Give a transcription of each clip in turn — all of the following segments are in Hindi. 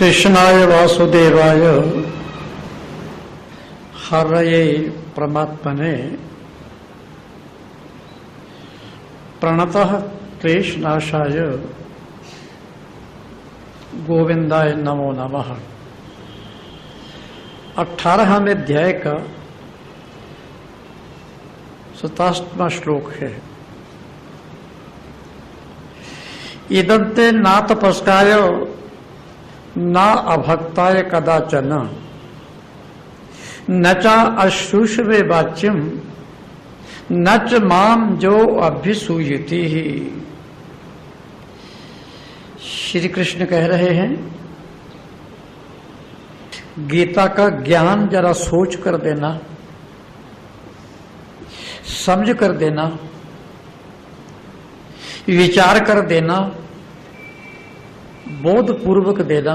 कृष्णाय वासुदेवाय हरये परमात्मने प्रणतः क्लेशनाशाय गोविंदाय नमो नमः। 18वें अध्याय का 27वां श्लोक है। इदन्ते ना तपस्काय ना अभक्ताय कदाचन न च अश्रूषवे वाच्यम न च माम जो अभ्यसूयति। श्री कृष्ण कह रहे हैं, गीता का ज्ञान जरा सोच कर देना, समझ कर देना, विचार कर देना, बोध पूर्वक देना,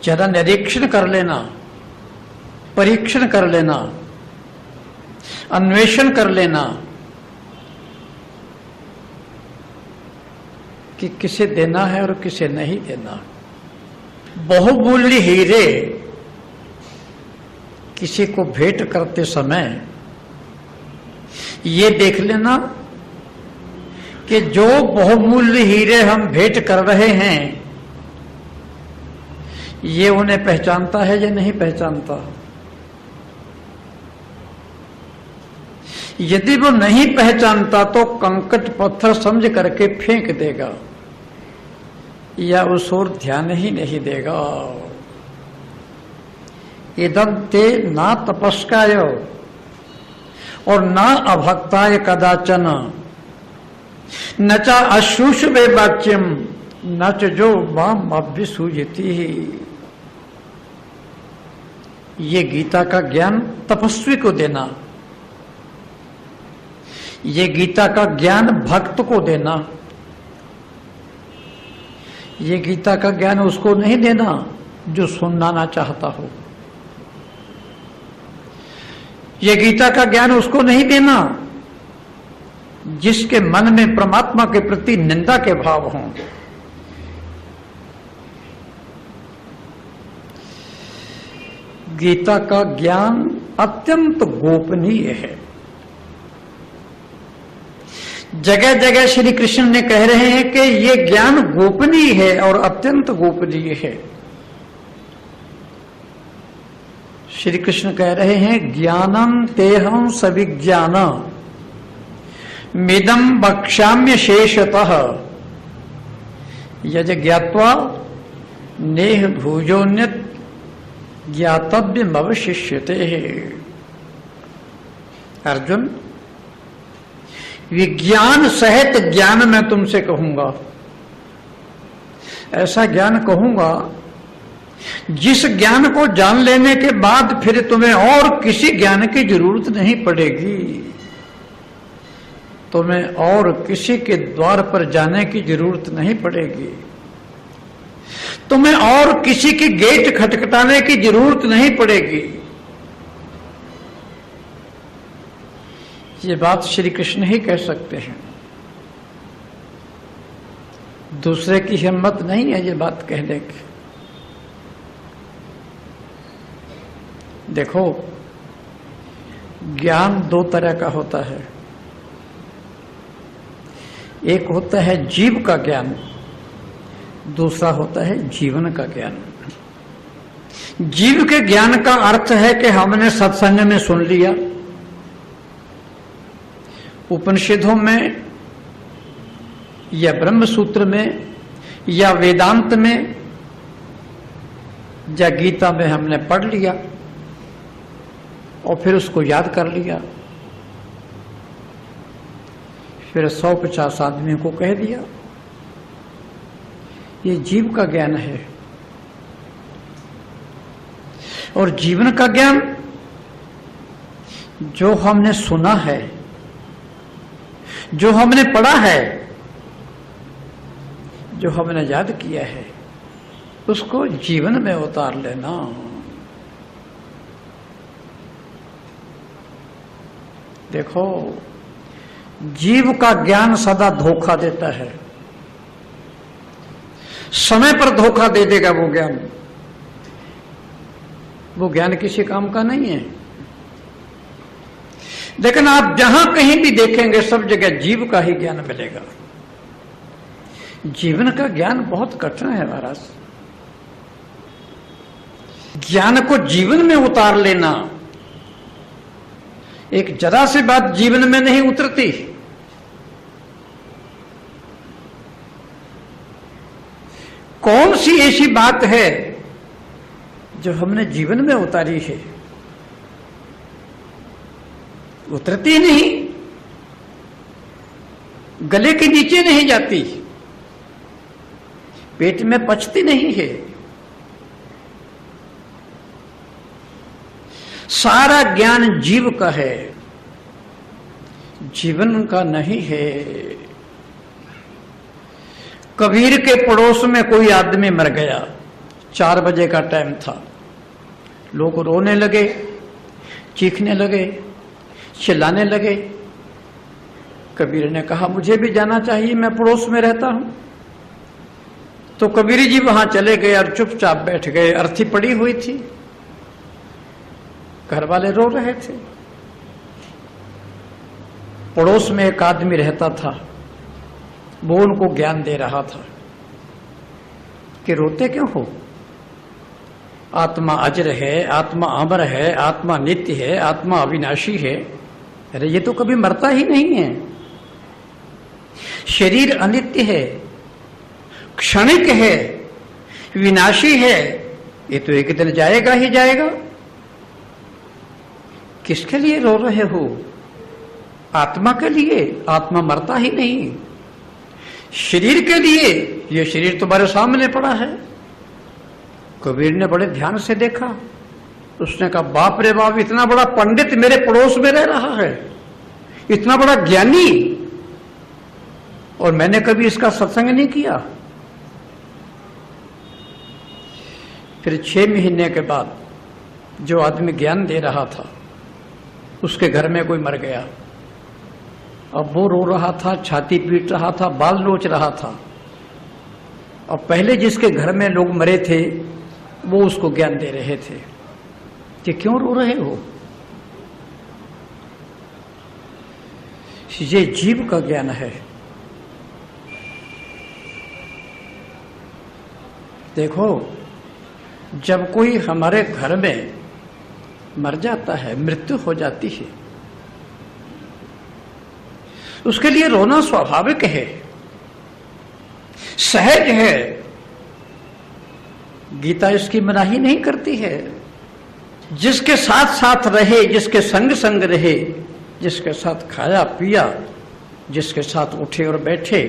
जरा निरीक्षण कर लेना, परीक्षण कर लेना, अन्वेषण कर लेना कि किसे देना है और किसे नहीं देना। बहुमूल्य हीरे किसी को भेंट करते समय ये देख लेना कि जो बहुमूल्य हीरे हम भेंट कर रहे हैं ये उन्हें पहचानता है या नहीं पहचानता। यदि वो नहीं पहचानता तो कंकट पत्थर समझ करके फेंक देगा या उस ओर ध्यान ही नहीं देगा। इदं ते ना तपस्काय और ना अभक्ताय कदाचन न च अश्रूषवे वाच्यम न च जो माम अभ्यसूयति। ये गीता का ज्ञान तपस्वी को देना, ये गीता का ज्ञान भक्त को देना, ये गीता का ज्ञान उसको नहीं देना जो सुनना ना चाहता हो। ये गीता का ज्ञान उसको नहीं देना जिसके मन में परमात्मा के प्रति निंदा के भाव हों। गीता का ज्ञान अत्यंत गोपनीय है। जगह जगह श्री कृष्ण ने कह रहे हैं कि ये ज्ञान गोपनीय है और अत्यंत गोपनीय है। श्री कृष्ण कह रहे हैं, ज्ञानम तेहं सविज्ञान मिदं वक्ष्याम्य शेषतः यज ज्ञात्वा नेह भूजोन्यत ज्ञातव्यम अवशिष्यते। अर्जुन, विज्ञान सहित ज्ञान मैं तुमसे कहूंगा, ऐसा ज्ञान कहूंगा जिस ज्ञान को जान लेने के बाद फिर तुम्हें और किसी ज्ञान की जरूरत नहीं पड़ेगी, तुम्हें और किसी के द्वार पर जाने की जरूरत नहीं पड़ेगी, तुम्हें और किसी की गेट खटखटाने की जरूरत नहीं पड़ेगी। ये बात श्री कृष्ण ही कह सकते हैं, दूसरे की हिम्मत नहीं है ये बात कहने की। देखो, ज्ञान दो तरह का होता है। एक होता है जीव का ज्ञान, दूसरा होता है जीवन का ज्ञान। जीव के ज्ञान का अर्थ है कि हमने सत्संग में सुन लिया, उपनिषदों में या ब्रह्म सूत्र में या वेदांत में या गीता में हमने पढ़ लिया और फिर उसको याद कर लिया, फिर 150 आदमियों को कह दिया। ये जीव का ज्ञान है। और जीवन का ज्ञान जो हमने सुना है, जो हमने पढ़ा है, जो हमने याद किया है, उसको जीवन में उतार लेना। देखो, जीव का ज्ञान सदा धोखा देता है, समय पर धोखा दे देगा वो ज्ञान। वो ज्ञान किसी काम का नहीं है। लेकिन आप जहां कहीं भी देखेंगे सब जगह जीव का ही ज्ञान मिलेगा। जीवन का ज्ञान बहुत कठिन है महाराज। ज्ञान को जीवन में उतार लेना, एक जरा सी बात जीवन में नहीं उतरती। कौन सी ऐसी बात है जो हमने जीवन में उतारी है? उतरती नहीं, गले के नीचे नहीं जाती, पेट में पचती नहीं है। सारा ज्ञान जीव का है, जीवन का नहीं है। कबीर के पड़ोस में कोई आदमी मर गया, 4 बजे का टाइम था। लोग रोने लगे, चीखने लगे, चिल्लाने लगे। कबीर ने कहा मुझे भी जाना चाहिए, मैं पड़ोस में रहता हूं। तो कबीर जी वहां चले गए और चुपचाप बैठ गए। अर्थी पड़ी हुई थी, घर वाले रो रहे थे। पड़ोस में एक आदमी रहता था, वो उनको ज्ञान दे रहा था कि रोते क्यों हो? आत्मा अजर है, आत्मा अमर है, आत्मा नित्य है, आत्मा अविनाशी है। अरे ये तो कभी मरता ही नहीं है। शरीर अनित्य है, क्षणिक है, विनाशी है। ये तो एक दिन जाएगा ही जाएगा। किसके लिए रो रहे हो? आत्मा के लिए। आत्मा मरता ही नहीं। शरीर के लिए, ये शरीर तुम्हारे सामने पड़ा है। कबीर ने बड़े ध्यान से देखा। उसने कहा बाप रे बाप, इतना बड़ा पंडित मेरे पड़ोस में रह रहा है, इतना बड़ा ज्ञानी, और मैंने कभी इसका सत्संग नहीं किया। फिर 6 महीने के बाद जो आदमी ज्ञान दे रहा था, उसके घर में कोई मर गया। अब वो रो रहा था, छाती पीट रहा था, बाल नोच रहा था। और पहले जिसके घर में लोग मरे थे वो उसको ज्ञान दे रहे थे कि क्यों रो रहे हो? ये जीव का ज्ञान है। देखो, जब कोई हमारे घर में मर जाता है, मृत्यु हो जाती है, उसके लिए रोना स्वाभाविक है, सहज है। गीता इसकी मनाही नहीं करती है। जिसके साथ साथ रहे, जिसके संग संग रहे, जिसके साथ खाया पिया, जिसके साथ उठे और बैठे,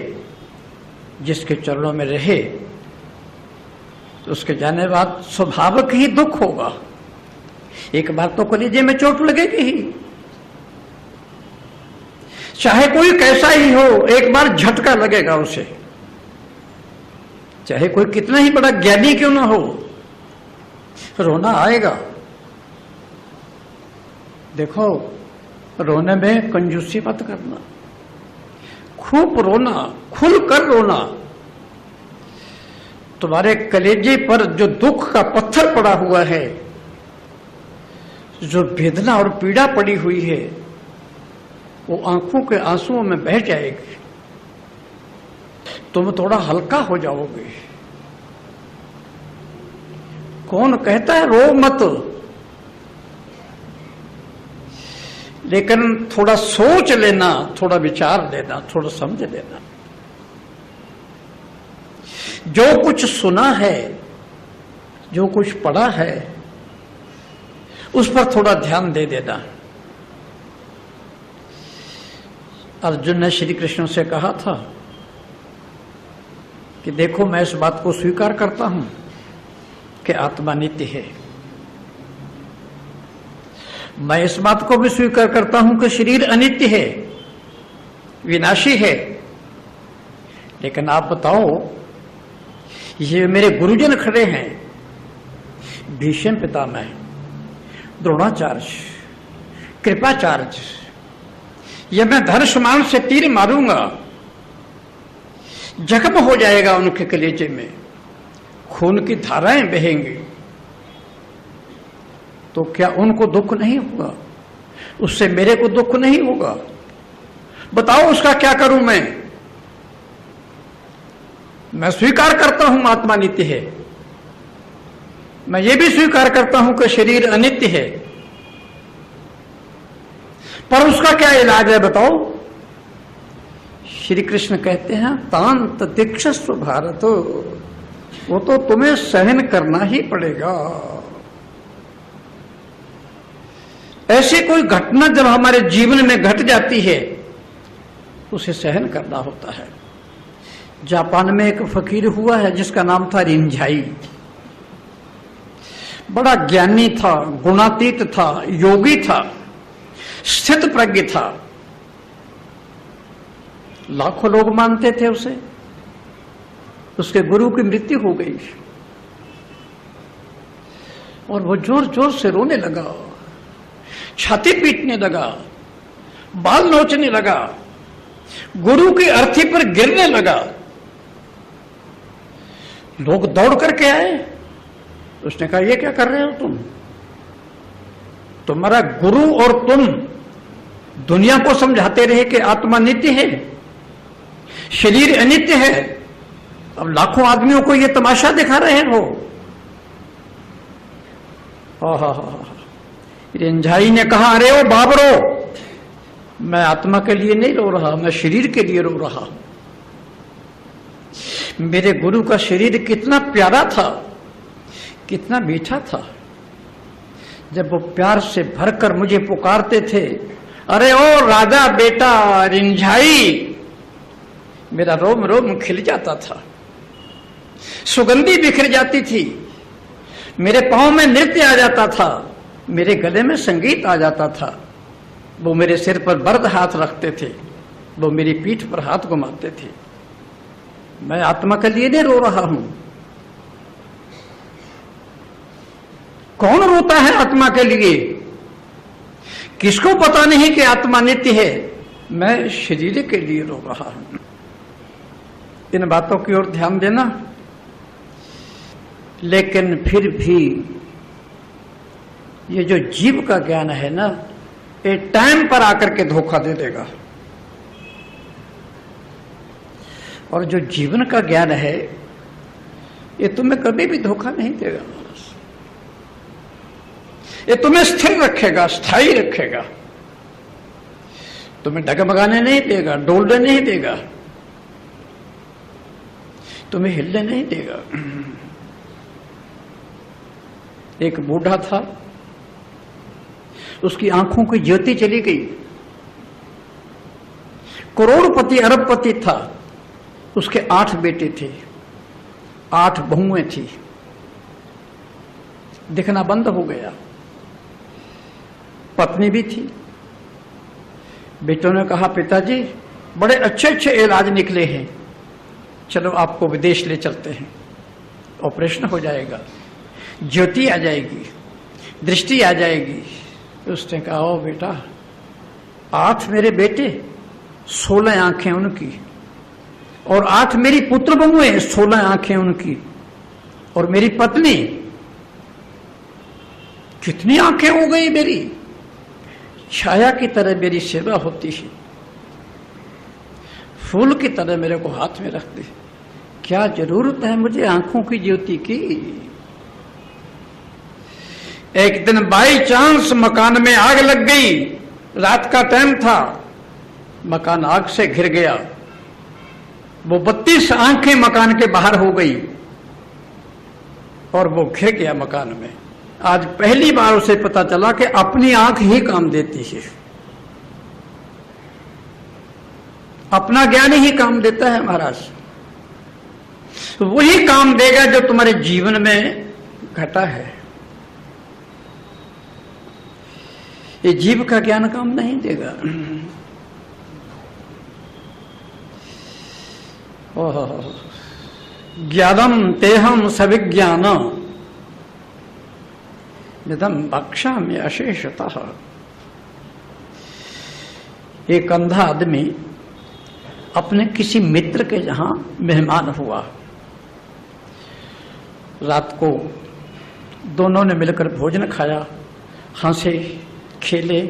जिसके चरणों में रहे, तो उसके जाने बाद स्वाभाविक ही दुख होगा। एक बार तो कलेजे में चोट लगेगी ही, चाहे कोई कैसा ही हो, एक बार झटका लगेगा उसे। चाहे कोई कितना ही बड़ा ज्ञानी क्यों ना हो, रोना आएगा। देखो, रोने में कंजूसी मत करना, खूब रोना, खुलकर रोना। तुम्हारे कलेजे पर जो दुख का पत्थर पड़ा हुआ है, जो वेदना और पीड़ा पड़ी हुई है, वो आंखों के आंसुओं में बह जाएगी। तुम थोड़ा हल्का हो जाओगे। कौन कहता है रो मत, लेकिन थोड़ा सोच लेना, थोड़ा विचार लेना, थोड़ा समझ लेना। जो कुछ सुना है, जो कुछ पढ़ा है, उस पर थोड़ा ध्यान दे देना। अर्जुन ने श्री कृष्ण से कहा था कि देखो, मैं इस बात को स्वीकार करता हूं कि आत्मा नित्य है। मैं इस बात को भी स्वीकार करता हूं कि शरीर अनित्य है, विनाशी है। लेकिन आप बताओ, ये मेरे गुरुजन खड़े हैं, भीष्म पितामह, द्रोणाचार्य, कृपाचार्य, ये मैं धनुष्मान से तीर मारूंगा, जख्म हो जाएगा उनके कलेजे में, खून की धाराएं बहेंगी, तो क्या उनको दुख नहीं होगा? उससे मेरे को दुख नहीं होगा? बताओ उसका क्या करूं मैं स्वीकार करता हूं आत्मा नित्य है, मैं ये भी स्वीकार करता हूं कि शरीर अनित्य है, पर उसका क्या इलाज है बताओ? श्री कृष्ण कहते हैं तांत दीक्षस्व भारत, वो तो तुम्हें सहन करना ही पड़ेगा। ऐसी कोई घटना जब हमारे जीवन में घट जाती है उसे सहन करना होता है। जापान में एक फकीर हुआ है जिसका नाम था रिंझाई। बड़ा ज्ञानी था, गुणातीत था, योगी था, स्थित प्रज्ञ था। लाखों लोग मानते थे उसे। उसके गुरु की मृत्यु हो गई और वो जोर जोर से रोने लगा, छाती पीटने लगा, बाल नोचने लगा, गुरु की अर्थी पर गिरने लगा। लोग दौड़ करके आए। उसने कहा ये क्या कर रहे हो तुम? तुम्हारा गुरु और तुम दुनिया को समझाते रहे कि आत्मा नित्य है, शरीर अनित्य है, अब लाखों आदमियों को ये तमाशा दिखा रहे हो। रिंझाई ने कहा अरे ओ बाबरो, मैं आत्मा के लिए नहीं रो रहा, मैं शरीर के लिए रो रहा हूं। मेरे गुरु का शरीर कितना प्यारा था, कितना मीठा था। जब वो प्यार से भरकर मुझे पुकारते थे, अरे ओ राजा बेटा रिंझाई, मेरा रोम रोम खिल जाता था, सुगंधी बिखर जाती थी, मेरे पांव में नृत्य आ जाता था, मेरे गले में संगीत आ जाता था। वो मेरे सिर पर बर्द हाथ रखते थे, वो मेरी पीठ पर हाथ घुमाते थे। मैं आत्मा के लिए नहीं रो रहा हूं। कौन रोता है आत्मा के लिए? किसको पता नहीं कि आत्मा नित्य है? मैं शरीर के लिए रो रहा हूं। इन बातों की ओर ध्यान देना। लेकिन फिर भी ये जो जीव का ज्ञान है ना, ये टाइम पर आकर के धोखा दे देगा। और जो जीवन का ज्ञान है ये तुम्हें कभी भी धोखा नहीं देगा। ये तुम्हें स्थिर रखेगा, स्थायी रखेगा, तुम्हें डगमगाने नहीं देगा, डोलने नहीं देगा, तुम्हें हिलने नहीं देगा। एक बूढ़ा था, उसकी आंखों की ज्योति चली गई। करोड़पति अरबपति था, उसके 8 बेटे थे, 8 बहुएं थी, दिखना बंद हो गया। पत्नी भी थी। बेटों ने कहा पिताजी बड़े अच्छे अच्छे इलाज निकले हैं, चलो आपको विदेश ले चलते हैं, ऑपरेशन हो जाएगा, ज्योति आ जाएगी, दृष्टि आ जाएगी। उसने कहा ओ बेटा, 8 मेरे बेटे, 16 आंखें उनकी, और 8 मेरी पुत्र बहुएं, 16 आंखें उनकी, और मेरी पत्नी, कितनी आंखें हो गई मेरी। छाया की तरह मेरी सेवा होती है, फूल की तरह मेरे को हाथ में रखते। क्या जरूरत है मुझे आंखों की ज्योति की? एक दिन बाई चांस मकान में आग लग गई। रात का टाइम था, मकान आग से घिर गया। वो 32 आंखें मकान के बाहर हो गई और वो घिर गया मकान में। आज पहली बार उसे पता चला कि अपनी आंख ही काम देती है, अपना ज्ञान ही काम देता है महाराज। वही काम देगा जो तुम्हारे जीवन में घटा है। ये जीव का ज्ञान काम नहीं देगा। ज्ञानम तेहम सविज्ञान यदम भक्षा में अशेषतः। एक अंधा आदमी अपने किसी मित्र के जहां मेहमान हुआ। रात को दोनों ने मिलकर भोजन खाया, हंसे खेले।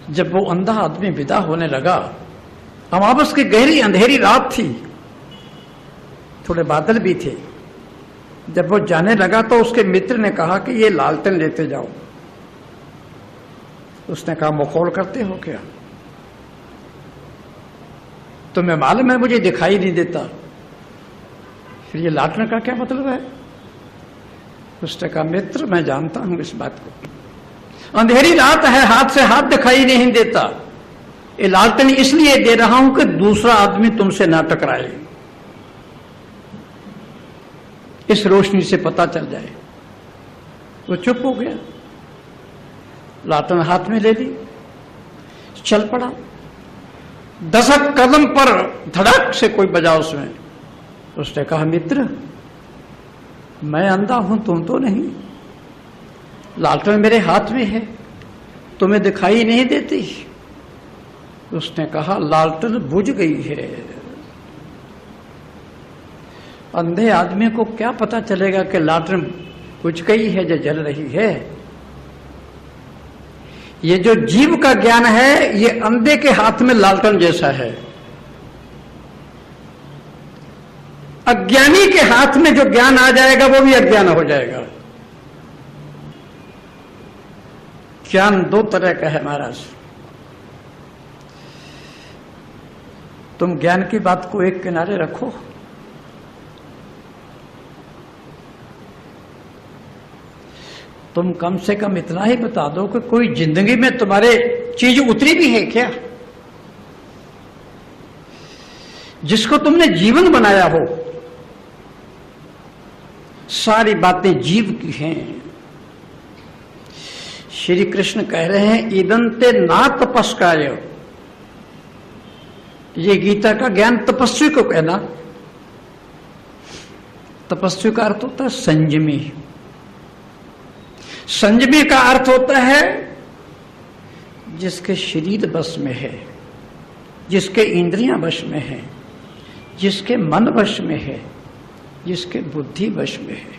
जब वो अंधा आदमी विदा होने लगा, अमावस की गहरी अंधेरी रात थी, थोड़े बादल भी थे। जब वो जाने लगा तो उसके मित्र ने कहा कि ये लालटेन लेते जाओ। उसने कहा मखौल करते हो क्या? तुम्हें मालूम है मुझे दिखाई नहीं देता, फिर ये लालटेन का क्या मतलब है? उसने कहा मित्र मैं जानता हूं इस बात को, अंधेरी रात है, हाथ से हाथ दिखाई नहीं देता। ये लालटेन इसलिए दे रहा हूं कि दूसरा आदमी तुमसे ना टकराए, इस रोशनी से पता चल जाए। वो चुप हो गया, लालटेन हाथ में ले ली, चल पड़ा। 10 कदम पर धड़क से कोई बजा उसमें। उसने कहा मित्र मैं अंधा हूं, तुम तो नहीं, लालटेन मेरे हाथ में है, तुम्हें दिखाई नहीं देती। उसने कहा लालटेन बुझ गई है। अंधे आदमी को क्या पता चलेगा कि लालटेन बुझ गई है जो जल रही है? ये जो जीव का ज्ञान है ये अंधे के हाथ में लालटेन जैसा है। अज्ञानी के हाथ में जो ज्ञान आ जाएगा वो भी अज्ञान हो जाएगा। ज्ञान 2 तरह का है महाराज। तुम ज्ञान की बात को एक किनारे रखो, तुम कम से कम इतना ही बता दो कि कोई जिंदगी में तुम्हारे चीज उतरी भी है क्या जिसको तुमने जीवन बनाया हो। सारी बातें जीव की हैं। श्री कृष्ण कह रहे हैं ईदंते ना तपस्काय। ये गीता का ज्ञान तपस्वी को कहना। तपस्वी का अर्थ होता है संयमी। संयमी का अर्थ होता है जिसके शरीर वश में है, जिसके इंद्रियां वश में है, जिसके मन वश में है, जिसके बुद्धि वश में है।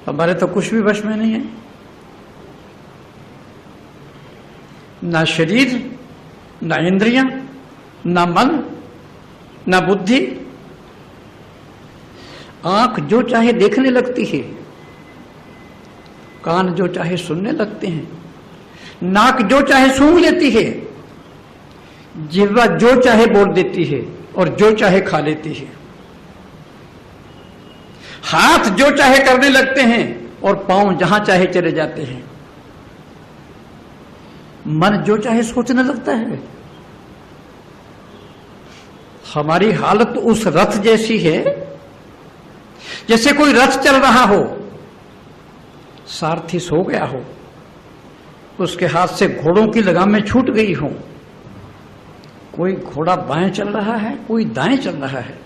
हमारे तो कुछ भी वश में नहीं है, ना शरीर, ना इंद्रियां, ना मन, ना बुद्धि। आंख जो चाहे देखने लगती है, कान जो चाहे सुनने लगते हैं, नाक जो चाहे सूंघ लेती है, जिह्वा जो चाहे बोल देती है और जो चाहे खा लेती है, हाथ जो चाहे करने लगते हैं और पांव जहां चाहे चले जाते हैं, मन जो चाहे सोचने लगता है। हमारी हालत उस रथ जैसी है जैसे कोई रथ चल रहा हो, सारथी सो गया हो, उसके हाथ से घोड़ों की लगामें छूट गई हो। कोई घोड़ा बाएं चल रहा है, कोई दाएं चल रहा है,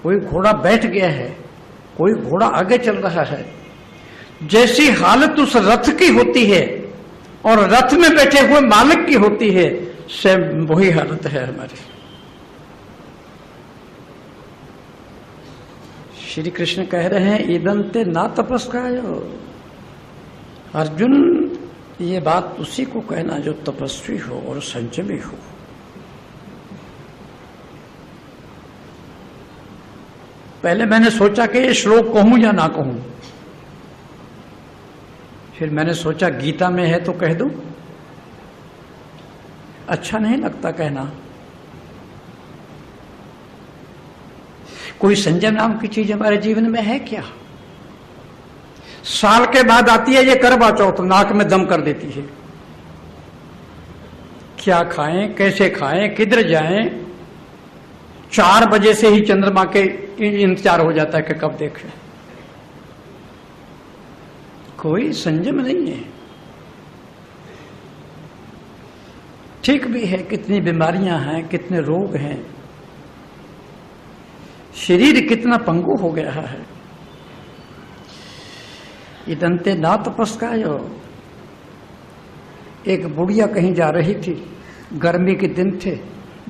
कोई घोड़ा बैठ गया है, कोई घोड़ा आगे चल रहा है। जैसी हालत उस रथ की होती है और रथ में बैठे हुए मालिक की होती है, सेम वही हालत है हमारी। श्री कृष्ण कह रहे हैं ईदंते ना तपस्कायो। अर्जुन ये बात उसी को कहना जो तपस्वी हो और संयमी हो। पहले मैंने सोचा कि ये श्लोक कहूं या ना कहूं, फिर मैंने सोचा गीता में है तो कह दूं, अच्छा नहीं लगता कहना। कोई संयम नाम की चीज हमारे जीवन में है क्या? साल के बाद आती है ये करवा चौथ, नाक में दम कर देती है। क्या खाएं, कैसे खाएं, किधर जाएं? 4 बजे से ही चंद्रमा के इंतजार हो जाता है कि कब देखें। कोई संयम नहीं है। ठीक भी है, कितनी बीमारियां हैं, कितने रोग हैं, शरीर कितना पंगु हो गया है। इदंते ना तपस्कायो। एक बुढ़िया कहीं जा रही थी, गर्मी के दिन थे,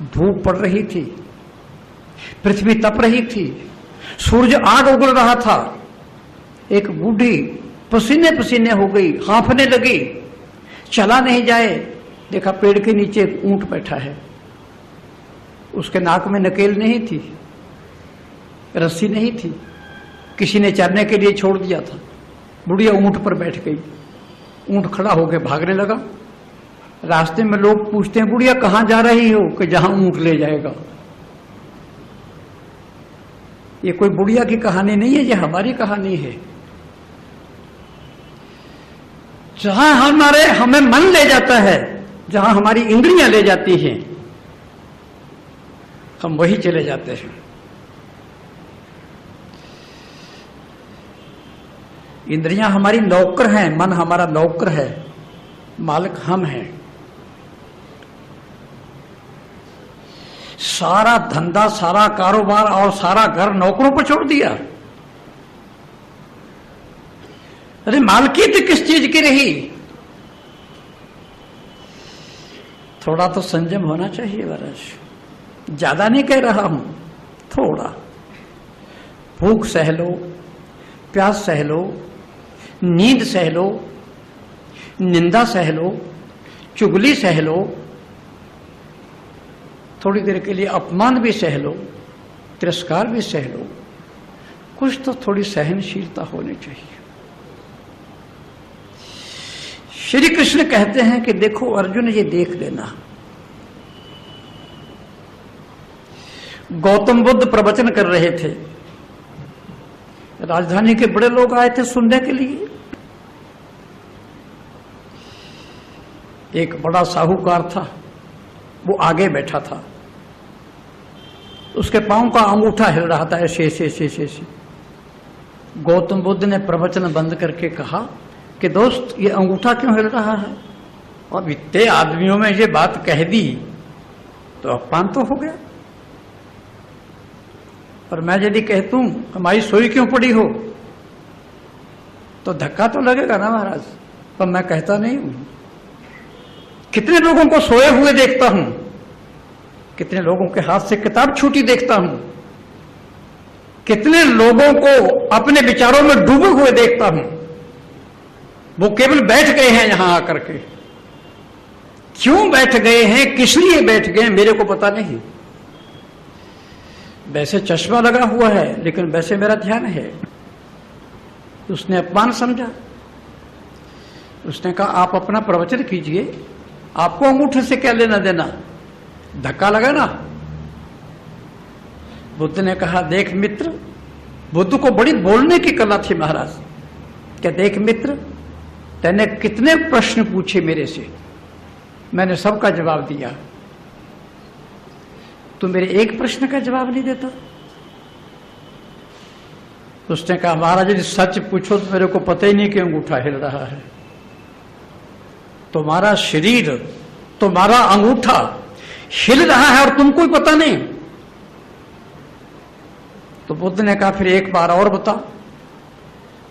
धूप पड़ रही थी, पृथ्वी तप रही थी, सूरज आग उगल रहा था। एक बूढ़ी पसीने पसीने हो गई, हांफने लगी, चला नहीं जाए। देखा पेड़ के नीचे एक ऊंट बैठा है, उसके नाक में नकेल नहीं थी, रस्सी नहीं थी, किसी ने चरने के लिए छोड़ दिया था। बुढ़िया ऊंट पर बैठ गई, ऊंट खड़ा होकर भागने लगा। रास्ते में लोग पूछते हैं, बुढ़िया कहां जा रही हो? कि जहां ऊंट ले जाएगा। ये कोई बुढ़िया की कहानी नहीं है, ये हमारी कहानी है। जहां हमें मन ले जाता है, जहां हमारी इंद्रियां ले जाती हैं, हम वही चले जाते हैं। इंद्रियां हमारी नौकर हैं, मन हमारा नौकर है, मालिक हम हैं। सारा धंधा, सारा कारोबार और सारा घर नौकरों पर छोड़ दिया। अरे मालकियत किस चीज की रही? थोड़ा तो संयम होना चाहिए महाराज। ज्यादा नहीं कह रहा हूं, थोड़ा। भूख सह लो, प्यास सह लो, नींद सह लो, निंदा सह लो, चुगली सह लो, थोड़ी देर के लिए अपमान भी सह लो, तिरस्कार भी सह लो। कुछ तो थोड़ी सहनशीलता होनी चाहिए। श्री कृष्ण कहते हैं कि देखो अर्जुन, ये देख लेना, गौतम बुद्ध प्रवचन कर रहे थे, राजधानी के बड़े लोग आए थे सुनने के लिए। एक बड़ा साहूकार था, वो आगे बैठा था, उसके पांव का अंगूठा हिल रहा था ऐसे ऐसे ऐसे ऐसे। गौतम बुद्ध ने प्रवचन बंद करके कहा कि दोस्त, ये अंगूठा क्यों हिल रहा है? और इतने आदमियों में ये बात कह दी तो अपमान तो हो गया। और मैं यदि कहता हूं हमारी सोई क्यों पड़ी हो, तो धक्का तो लगेगा ना महाराज। पर मैं कहता नहीं हूं। कितने लोगों को सोए हुए देखता हूं, कितने लोगों के हाथ से किताब छूटी देखता हूं, कितने लोगों को अपने विचारों में डूबे हुए देखता हूं। वो केवल बैठ गए हैं यहां आकर के। क्यों बैठ गए हैं, किस लिए बैठ गए, मेरे को पता नहीं। वैसे चश्मा लगा हुआ है, लेकिन वैसे मेरा ध्यान है। उसने अपमान समझा। उसने कहा आप अपना प्रवचन कीजिए, आपको अंगूठे से क्या लेना देना? धक्का लगा ना। बुद्ध ने कहा देख मित्र, बुद्ध को बड़ी बोलने की कला थी महाराज। क्या देख मित्र, तैने कितने प्रश्न पूछे मेरे से, मैंने सबका जवाब दिया, तू मेरे एक प्रश्न का जवाब नहीं देता। उसने कहा महाराज यदि सच पूछो तो मेरे को पता ही नहीं कि अंगूठा हिल रहा है। तुम्हारा शरीर, तुम्हारा अंगूठा हिल रहा है और तुमको ही पता नहीं। तो बुद्ध ने कहा फिर एक बार और बता,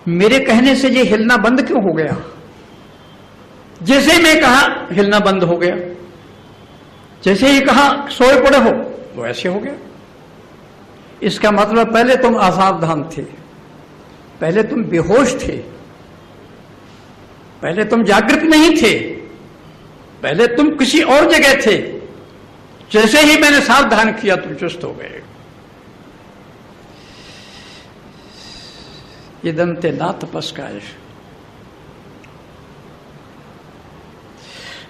मेरे कहने से ये हिलना बंद क्यों हो गया? जैसे ही मैं कहा हिलना बंद हो गया, जैसे ही कहा सोए पड़े हो वो ऐसे हो गया। इसका मतलब पहले तुम असावधान थे, पहले तुम बेहोश थे, पहले तुम जागृत नहीं थे, पहले तुम किसी और जगह थे। जैसे ही मैंने सावधान किया तुम चुस्त हो गए। ये दंते ना तपस्काय।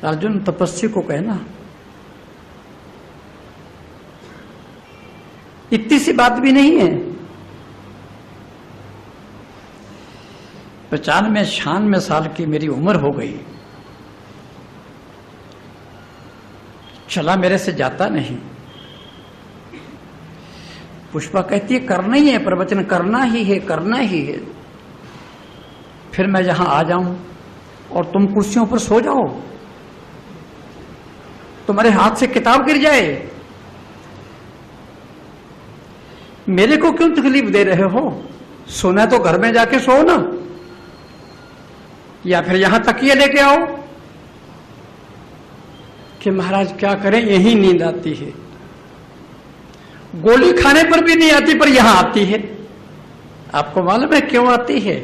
अर्जुन तपस्वी को कहना इतनी सी बात भी नहीं है। 95-96 साल की मेरी उम्र हो गई, चला मेरे से जाता नहीं। पुष्पा कहती है करना ही है, प्रवचन करना ही है, करना ही है। फिर मैं यहां आ जाऊं और तुम कुर्सियों पर सो जाओ, तुम्हारे हाथ से किताब गिर जाए, मेरे को क्यों तकलीफ दे रहे हो? सोना तो घर में जाके सो ना, या फिर यहां तकिया लेके आओ। कि महाराज क्या करें, यही नींद आती है। गोली खाने पर भी नहीं आती, पर यहां आती है। आपको मालूम है क्यों आती है?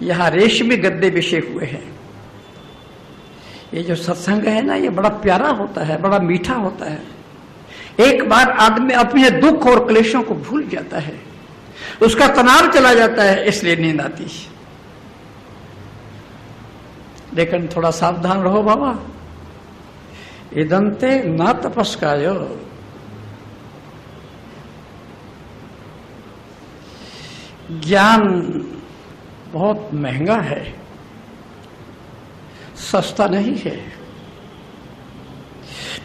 यहां रेशमी गद्दे बिछे हुए हैं। ये जो सत्संग है ना, ये बड़ा प्यारा होता है, बड़ा मीठा होता है। एक बार आदमी अपने दुख और क्लेशों को भूल जाता है, उसका तनाव चला जाता है, इसलिए नींद आती है। लेकिन थोड़ा सावधान रहो बाबा, इदंते न तपस्कायो। ज्ञान बहुत महंगा है, सस्ता नहीं है।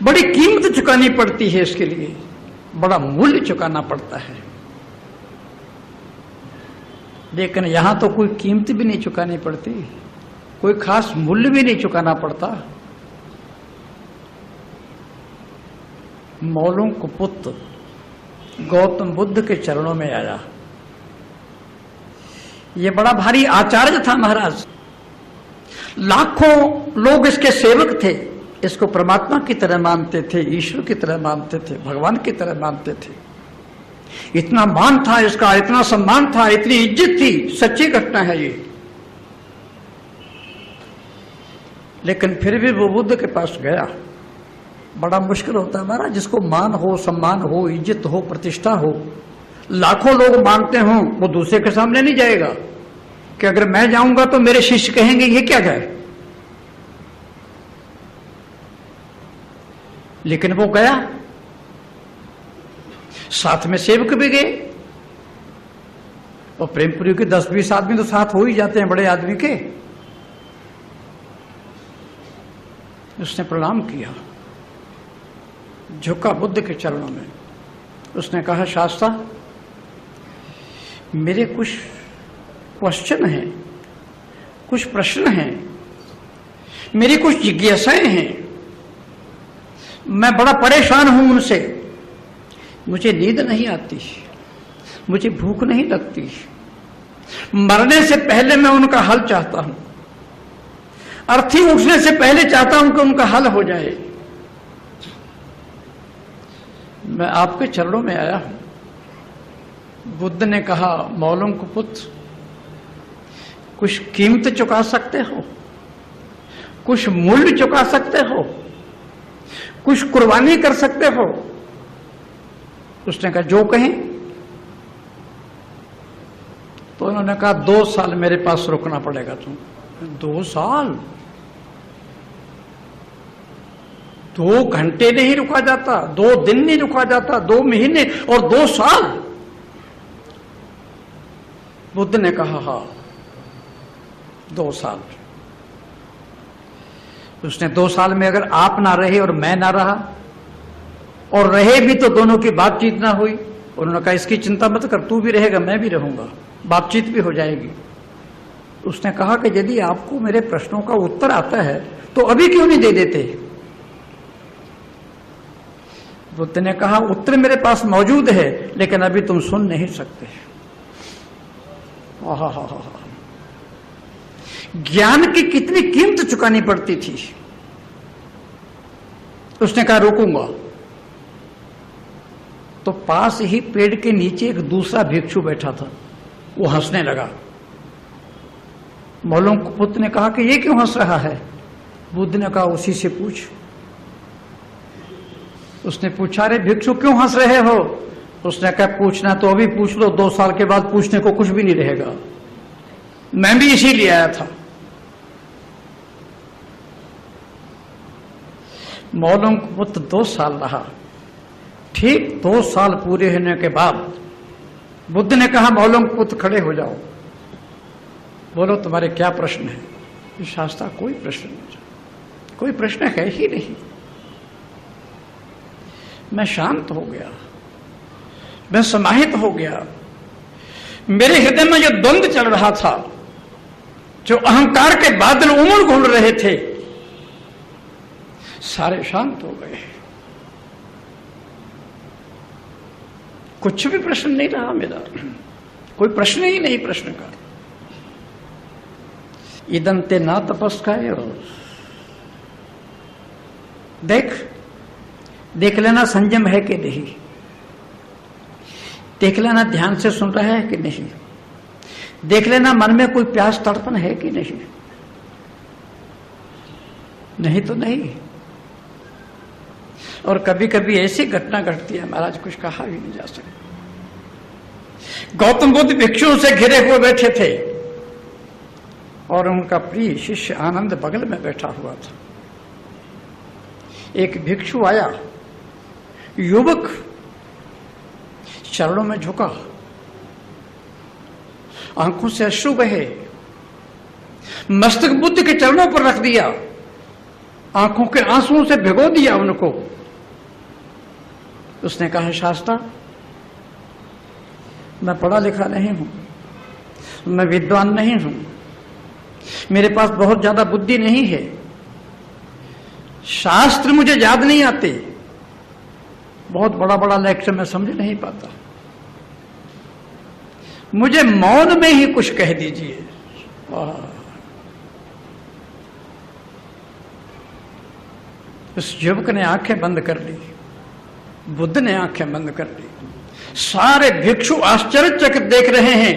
बड़ी कीमत चुकानी पड़ती है इसके लिए, बड़ा मूल्य चुकाना पड़ता है। लेकिन यहां तो कोई कीमत भी नहीं चुकानी पड़ती, कोई खास मूल्य भी नहीं चुकाना पड़ता। मौलों को पुत्र गौतम बुद्ध के चरणों में आया। ये बड़ा भारी आचार्य था महाराज, लाखों लोग इसके सेवक थे, इसको परमात्मा की तरह मानते थे, ईश्वर की तरह मानते थे, भगवान की तरह मानते थे। इतना मान था इसका, इतना सम्मान था, इतनी इज्जत थी। सच्ची घटना है ये। लेकिन फिर भी वो बुद्ध के पास गया। बड़ा मुश्किल होता है महाराज, जिसको मान हो, सम्मान हो, इज्जत हो, प्रतिष्ठा हो, लाखों लोग मानते हों, वो दूसरे के सामने नहीं जाएगा कि अगर मैं जाऊंगा तो मेरे शिष्य कहेंगे ये क्या गए। लेकिन वो गया, साथ में सेवक भी गए, और प्रेमपुरी के 10-20 आदमी तो साथ हो ही जाते हैं बड़े आदमी के। उसने प्रणाम किया, झुका बुद्ध के चरणों में। उसने कहा, शास्त्रा, मेरे कुछ क्वेश्चन हैं, कुछ प्रश्न हैं, मेरी कुछ जिज्ञासाएं हैं, मैं बड़ा परेशान हूं उनसे। मुझे नींद नहीं आती, मुझे भूख नहीं लगती, मरने से पहले मैं उनका हल चाहता हूं, अर्थी उठने से पहले चाहता हूं कि उनका हल हो जाए। मैं आपके चरणों में आया हूं। बुद्ध ने कहा, मौलों को पुत्र, कुछ कीमत चुका सकते हो, कुछ मूल्य चुका सकते हो, कुछ कुर्बानी कर सकते हो? उसने कहा, जो कहें। तो उन्होंने कहा, 2 साल मेरे पास रुकना पड़ेगा तुम। 2 साल? 2 घंटे नहीं रुका जाता, 2 दिन नहीं रुका जाता, 2 महीने और 2 साल। बुद्ध ने कहा, हाँ 2 साल। उसने 2 साल में अगर आप ना रहे और मैं ना रहा, और रहे भी तो दोनों की बातचीत ना हुई। उन्होंने कहा, इसकी चिंता मत कर, तू भी रहेगा, मैं भी रहूंगा, बातचीत भी हो जाएगी। उसने कहा कि यदि आपको मेरे प्रश्नों का उत्तर आता है तो अभी क्यों नहीं दे देते? बुद्ध ने कहा, उत्तर मेरे पास मौजूद है, लेकिन अभी तुम सुन नहीं सकते। ज्ञान की कितनी कीमत चुकानी पड़ती थी। उसने कहा, रुकूंगा। तो पास ही पेड़ के नीचे एक दूसरा भिक्षु बैठा था, वो हंसने लगा। मौलों को पुत्र ने कहा कि ये क्यों हंस रहा है? बुद्ध ने कहा, उसी से पूछ। उसने पूछा, रे भिक्षु क्यों हंस रहे हो? उसने कहा, पूछना तो अभी पूछ लो, 2 साल के बाद पूछने को कुछ भी नहीं रहेगा। मैं भी इसीलिए आया था। मौलों को पुत्र 2 साल रहा। ठीक 2 साल पूरे होने के बाद बुद्ध ने कहा, मौलों को पुत्र खड़े हो जाओ, बोलो तुम्हारे क्या प्रश्न है? शास्त्रा, कोई प्रश्न नहीं, कोई प्रश्न है ही नहीं। मैं शांत हो गया, मैं समाहित हो गया। मेरे हृदय में जो द्वंद्व चल रहा था, जो अहंकार के बादल उमड़ घूम रहे थे, सारे शांत हो गए। कुछ भी प्रश्न नहीं रहा मेरा, कोई प्रश्न ही नहीं प्रश्न का। इदंते ना तपस्काय। देख लेना संयम है कि नहीं। देख लेना ध्यान से सुन रहा है कि नहीं, देख लेना मन में कोई प्यास तड़पन है कि नहीं, नहीं तो नहीं। और कभी कभी ऐसी घटना घटती है महाराज कुछ कहा भी नहीं जा सकता। गौतम बुद्ध भिक्षुओं से घिरे हुए बैठे थे और उनका प्रिय शिष्य आनंद बगल में बैठा हुआ था। एक भिक्षु आया, युवक चरणों में झुका, आंखों से अश्रु बहे, मस्तक बुद्ध के चरणों पर रख दिया, आंखों के आंसुओं से भिगो दिया उनको। उसने कहा, शास्त्रा, मैं पढ़ा लिखा नहीं हूं, मैं विद्वान नहीं हूं, मेरे पास बहुत ज्यादा बुद्धि नहीं है, शास्त्र मुझे याद नहीं आते, बहुत बड़ा बड़ा लेक्चर मैं समझ नहीं पाता, मुझे मौन में ही कुछ कह दीजिए। उस युवक ने आंखें बंद कर ली, बुद्ध ने आंखें बंद कर ली। सारे भिक्षु आश्चर्यचकित देख रहे हैं।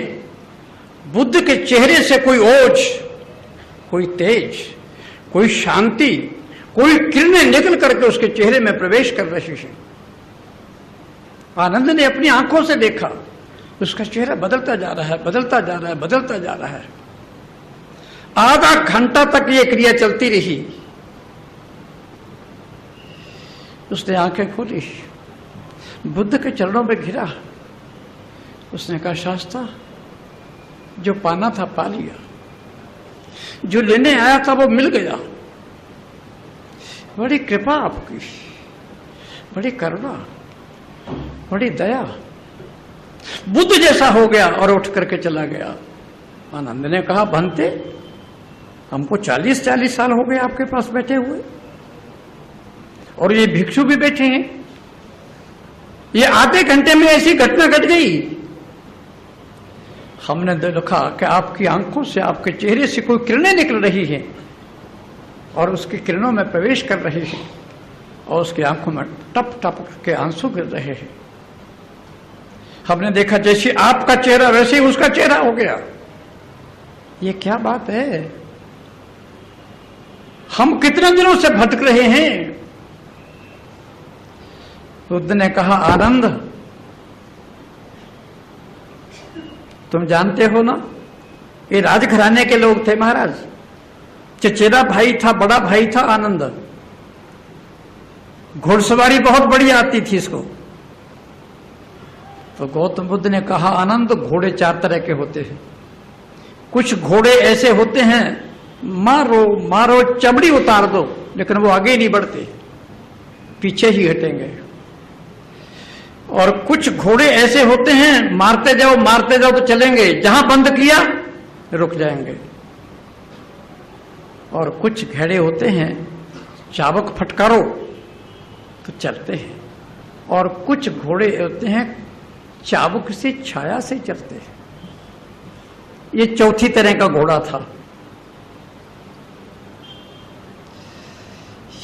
बुद्ध के चेहरे से कोई ओज, कोई तेज, कोई शांति, कोई किरणें निकल करके उसके चेहरे में प्रवेश कर रही है। आनंद ने अपनी आंखों से देखा, उसका चेहरा बदलता जा रहा है, बदलता जा रहा है, बदलता जा रहा है। आधा घंटा तक ये क्रिया चलती रही। उसने आंखें खोली, बुद्ध के चरणों में घिरा, उसने कहा, शास्त्रा, जो पाना था पा लिया, जो लेने आया था वो मिल गया, बड़ी कृपा आपकी, बड़ी करुणा, बड़ी दया। बुद्ध जैसा हो गया और उठ करके चला गया। आनंद ने कहा, भंते, हमको 40-40 साल हो गए आपके पास बैठे हुए, और ये भिक्षु भी बैठे हैं, ये आधे घंटे में ऐसी घटना घट गई। हमने देखा कि आपकी आंखों से, आपके चेहरे से कोई किरणें निकल रही हैं और उसकी किरणों में प्रवेश कर रही है और उसकी आंखों में टप टप के आंसू गिर रहे हैं। हमने देखा जैसे आपका चेहरा वैसे ही उसका चेहरा हो गया। ये क्या बात है? हम कितने दिनों से भटक रहे हैं। बुद्ध ने कहा, आनंद, तुम जानते हो ना, ये राजघराने के लोग थे महाराज। चचेरा भाई था, बड़ा भाई था आनंद। घुड़सवारी बहुत बढ़िया आती थी इसको। तो गौतम बुद्ध ने कहा, आनंद, घोड़े 4 तरह के होते हैं। कुछ घोड़े ऐसे होते हैं, मारो मारो चमड़ी उतार दो, लेकिन वो आगे नहीं बढ़ते, पीछे ही हटेंगे। और कुछ घोड़े ऐसे होते हैं, मारते जाओ तो चलेंगे, जहां बंद किया रुक जाएंगे। और कुछ घोड़े होते हैं, चाबुक फटकारो तो चलते हैं। और कुछ घोड़े होते हैं, चाबुक से, छाया से चलते हैं। ये चौथी तरह का घोड़ा था।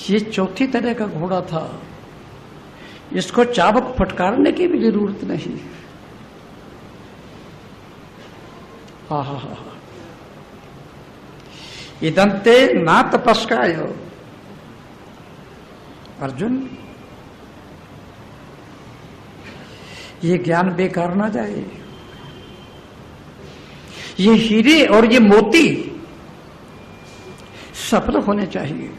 ये चौथी तरह का घोड़ा था। इसको चाबुक फटकारने की भी जरूरत नहीं। हा हा हा। इदंते ना तपस्काय। अर्जुन, ये ज्ञान बेकार ना जाए। ये हीरे और ये मोती सफल होने चाहिए।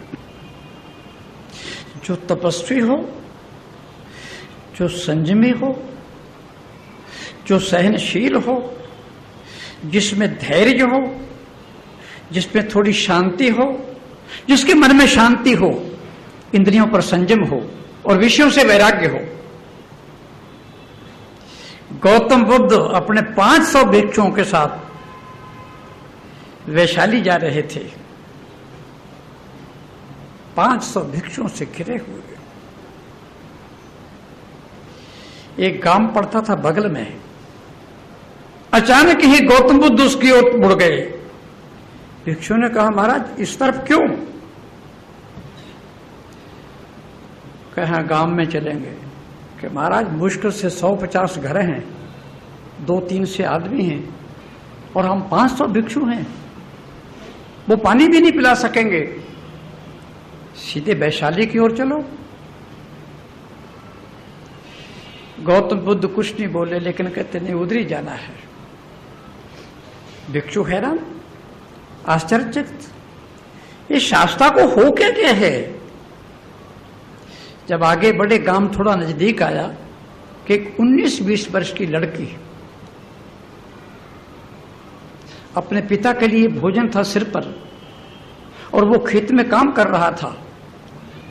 जो तपस्वी हो, जो संयमी हो, जो सहनशील हो, जिसमें धैर्य हो, जिसमें थोड़ी शांति हो, जिसके मन में शांति हो, इंद्रियों पर संयम हो और विषयों से वैराग्य हो। गौतम बुद्ध अपने 500 भिक्षुओं के साथ वैशाली जा रहे थे। 500 भिक्षुओं से घिरे हुए। एक गांव पड़ता था बगल में। अचानक ही गौतम बुद्ध उसकी ओर मुड़ गए। भिक्षु ने कहा, महाराज, इस तरफ क्यों? कहा, गांव में चलेंगे। कि महाराज, मुश्किल से 150 घर हैं, 2-3 से आदमी हैं और हम 500 भिक्षु हैं, वो पानी भी नहीं पिला सकेंगे, सीधे वैशाली की ओर चलो। गौतम बुद्ध कुछ नहीं बोले, लेकिन कहते नहीं उधर ही जाना है। भिक्षु हैरान, आश्चर्यचकित, ये शास्त्रा को हो क्या क्या है। जब आगे बढ़े, गांव थोड़ा नजदीक आया कि 19-20 वर्ष की लड़की, अपने पिता के लिए भोजन था सिर पर और वो खेत में काम कर रहा था,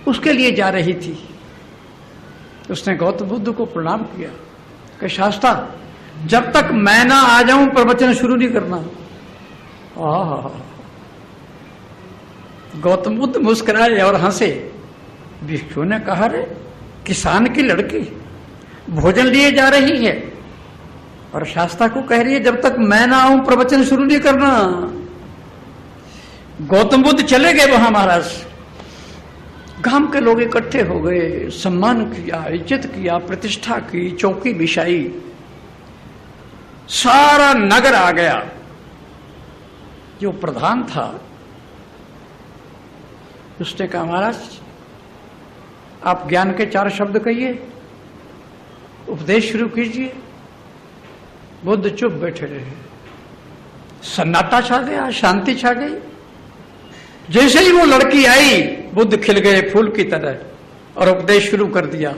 उसके लिए जा रही थी। उसने गौतम बुद्ध को प्रणाम किया कि शास्त्रा, जब तक मैं ना आ जाऊं प्रवचन शुरू नहीं करना। गौतम बुद्ध मुस्कुराए और हंसे। भिक्षु ने कहा, रे किसान की लड़की भोजन लिए जा रही है और शास्त्रा को कह रही है जब तक मैं ना आऊं प्रवचन शुरू नहीं करना। गौतम बुद्ध चले गए वहां महाराज। गांव के लोग इकट्ठे हो गए, सम्मान किया, इज्जत किया, प्रतिष्ठा की, चौकी बिछाई, सारा नगर आ गया। जो प्रधान था उसने कहा, महाराज आप ज्ञान के 4 शब्द कहिए, उपदेश शुरू कीजिए। बुद्ध चुप बैठे रहे। सन्नाटा छा गया, शांति छा गई। जैसे ही वो लड़की आई, बुद्ध खिल गए फूल की तरह और उपदेश शुरू कर दिया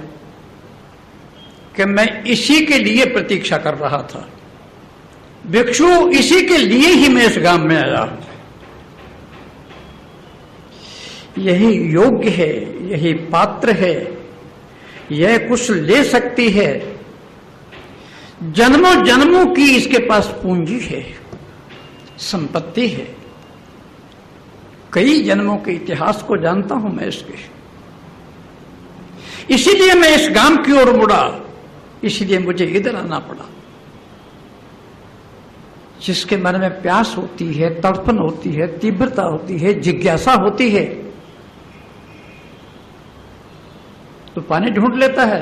कि मैं इसी के लिए प्रतीक्षा कर रहा था, भिक्षु इसी के लिए ही मैं इस गांव में आया। यही योग्य है, यही पात्र है, यह कुछ ले सकती है, जन्मों जन्मों की इसके पास पूंजी है, संपत्ति है। कई जन्मों के इतिहास को जानता हूं मैं इसके, इसीलिए मैं इस गांव की ओर मुड़ा, इसीलिए मुझे इधर आना पड़ा। जिसके मन में प्यास होती है, तड़पन होती है, तीव्रता होती है, जिज्ञासा होती है, तो पानी ढूंढ लेता है,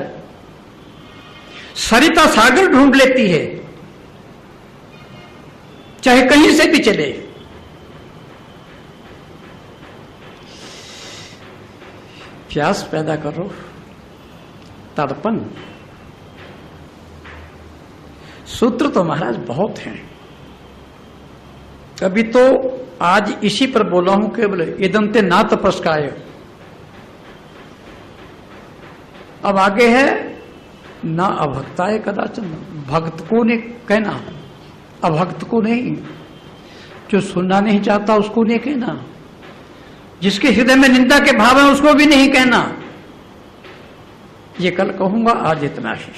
सरिता सागर ढूंढ लेती है, चाहे कहीं से भी चले। प्यास पैदा करो, तड़पन। सूत्र तो महाराज बहुत हैं। अभी तो आज इसी पर बोला हूं, केवल इदंते ना तपस्काय। अब आगे है ना अभक्ताय कदाचन, भक्त को नहीं कहना, अभक्त को नहीं, जो सुनना नहीं चाहता उसको नहीं कहना, जिसके हृदय में निंदा के भाव है उसको भी नहीं कहना। ये कल कहूंगा, आज इतना ही।